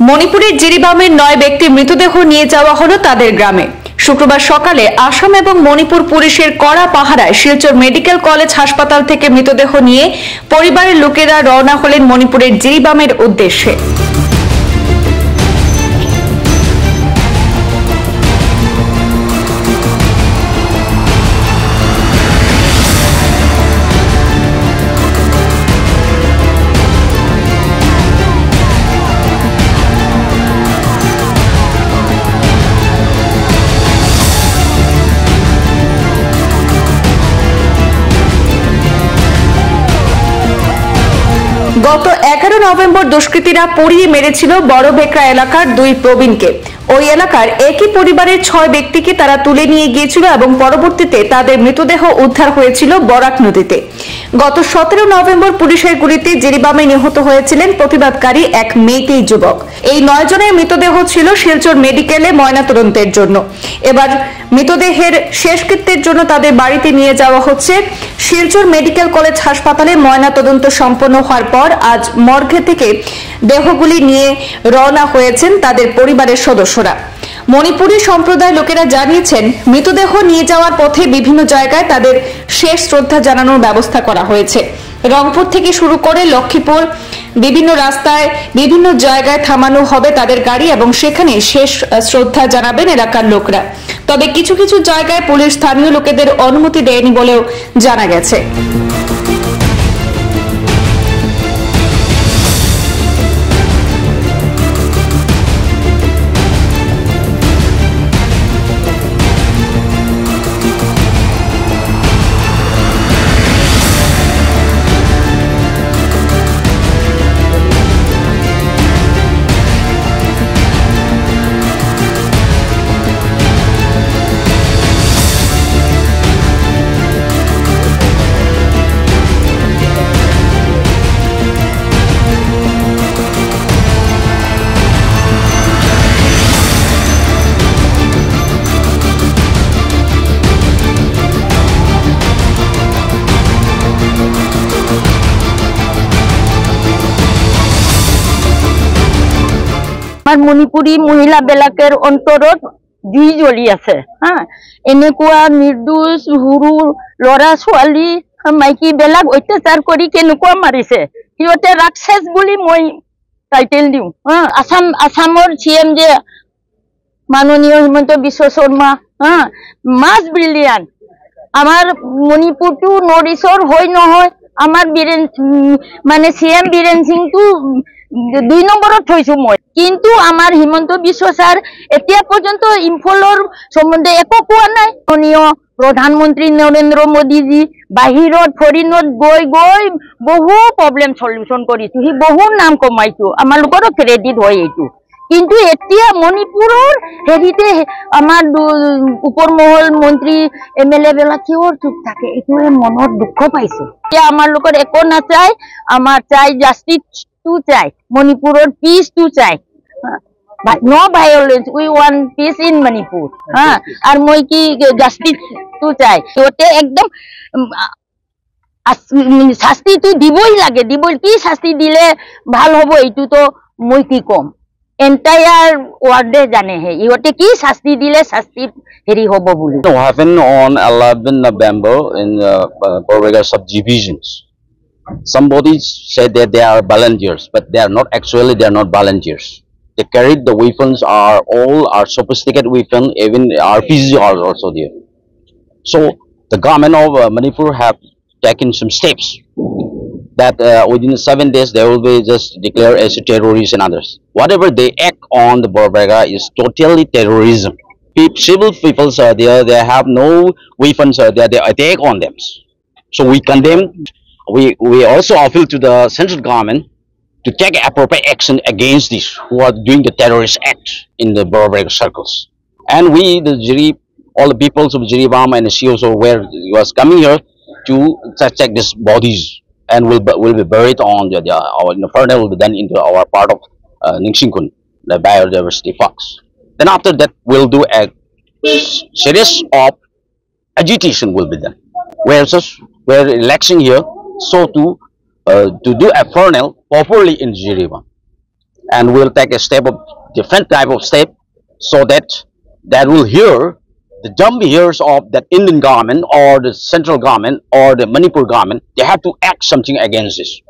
মণিপুরের জিরিবামের 9 ব্যক্তির মৃতদেহ নিয়ে যাওয়া হলো তাদের গ্রামে। শুক্রবার সকালে আসাম এবং মণিপুর পুলিশের কড়া পাহারায় শিলচর মেডিকেল কলেজ হাসপাতাল থেকে মৃতদেহ নিয়ে পরিবারের লোকেরা রওনা হলেন মণিপুরের জিরিবামের উদ্দেশ্যে। গত 11 নভেম্বর দুষ্কৃতীরা পুড়িয়ে মেরেছিল বড়বেকরা এলাকার 2 প্রবীণকে। ওই এলাকার একই পরিবারের 6 ব্যক্তিকে তারা তুলে নিয়ে গিয়েছিল এবং পরবর্তীতে তাদের মৃতদেহ উদ্ধার হয়েছিল বরাক নদীতে। গত 17 নভেম্বর পুলিশের গুলিতে জিরিবামে নিহত হয়েছিলেন প্রতিবাদকারী এক মেয়েতেই যুবক। এই 9 জনের মৃতদেহ ছিল শিলচর মেডিকেলে ময়নাতদন্তের জন্য। এবার মৃতদেহের শেষকৃত্যের জন্য তাদের বাড়িতে নিয়ে যাওয়া হচ্ছে। শিলচর মেডিকেল কলেজ হাসপাতালে ময়নাতদন্ত সম্পন্ন হওয়ার পর আজ মর্গে থেকে দেহগুলি নিয়ে রওনা হয়েছেন তাদের পরিবারের সদস্যরা। মণিপুরী সম্প্রদায়ের লোকেরা জানিয়েছেন, মৃতদেহ নিয়ে যাওয়ার পথে বিভিন্ন জায়গায় তাদের শেষ শ্রদ্ধা জানানোর ব্যবস্থা করা হয়েছে। রংপুর থেকে শুরু করে লক্ষ্মীপুর বিভিন্ন রাস্তায় বিভিন্ন জায়গায় থামানো হবে তাদের গাড়ি এবং সেখানে শেষ শ্রদ্ধা জানাবেন এলাকার লোকরা। তবে কিছু কিছু জায়গায় পুলিশ স্থানীয় লোকেদের অনুমতি দেয়নি বলেও জানা গেছে। মণিপুরী মহিলা বেলাকের অন্তৰত জুই জ্বলি আছে। এনেকুৱা নিৰ্দোষ সৰু ল'ৰা ছোৱালী মাইকী বেলাক অত্যাচাৰ কৰি কেনেকুৱা মাৰিছে, সিহঁতে ৰাক্ষস বুলি মই টাইটেল দিওঁ। আসামৰ CM যে মাননীয় হিমন্ত বিশ্ব শৰ্মা মাছ ব্ৰিলিয়ান। আমাৰ মণিপুৰটো নৰ্থ ইষ্টৰ হয় নহয়, আমাৰ মানে CM বীৰেন সিংটো 2 নম্বৰত থৈছো মই। কিন্তু আমাৰ হিমন্ত বিশ্ব ছাৰ এতিয়া পৰ্যন্ত ইম্ফলৰ সম্বন্ধে একো কোৱা নাই। মাননীয় প্ৰধানমন্ত্ৰী নৰেন্দ্ৰ মোদীজী বাহিৰত ফৰিনত গৈ গৈ বহু প্ৰব্লেম সলিউশন কৰিছো, সি বহু নাম কমাইছো, আমাৰ লোকৰো ক্ৰেডিট হয় এইটো। কিন্তু এতিয়া মণিপুৰৰ হেৰিতে আমাৰ উপৰমহল মন্ত্ৰী MLA বিলাক কিহৰ চুপ থাকে, এইটোৱে মনত দুখ পাইছে। এতিয়া আমাৰ লোকৰ একো নাচাই, আমাৰ চাই জাষ্টিছটো চাই, মণিপুৰৰ পিচটো চাই। No violence, we want peace in Manipur. আর মই কি জাস্টিস তো চাই, ওতে একদম শাস্তি তো দিবই লাগে, দিবই। কি শাস্তি দিলে ভাল হ'ব এইটো তো মই কি কম, এন্টায়ার ওয়ার্ল্ডে জানে হে ইহতে কি শাস্তি দিলে শাস্তি হেৰি হ'ব বুলি। What happened on 11 November in Borrega subdivisions? Somebody said that they are volunteers, but they are not actually. They are not volunteers. They carried the weapons, all are sophisticated weapons, even RPG are also there. So the government of Manipur have taken some steps that within 7 days they will be just declared as terrorists and others. Whatever they act on the Borrega is totally terrorism. Civil people are there, they have no weapons, they attack on them. So we condemn. We also appeal to the central government to take appropriate action against these who are doing the terrorist act in the Borrega circles. And we, all the peoples of Jiribam and COSO, where he was coming here to check these bodies and will be buried on the further will be done into our part of Ningshinkun, the biodiversity parks. Then after that, we'll do a series of agitation will be done. We're election here, so to do a funnel properly in Jiribam. and we'll take a step of different type of step so that will hear the dumb ears of that Indian government or the central government or the Manipur government. They have to act something against this.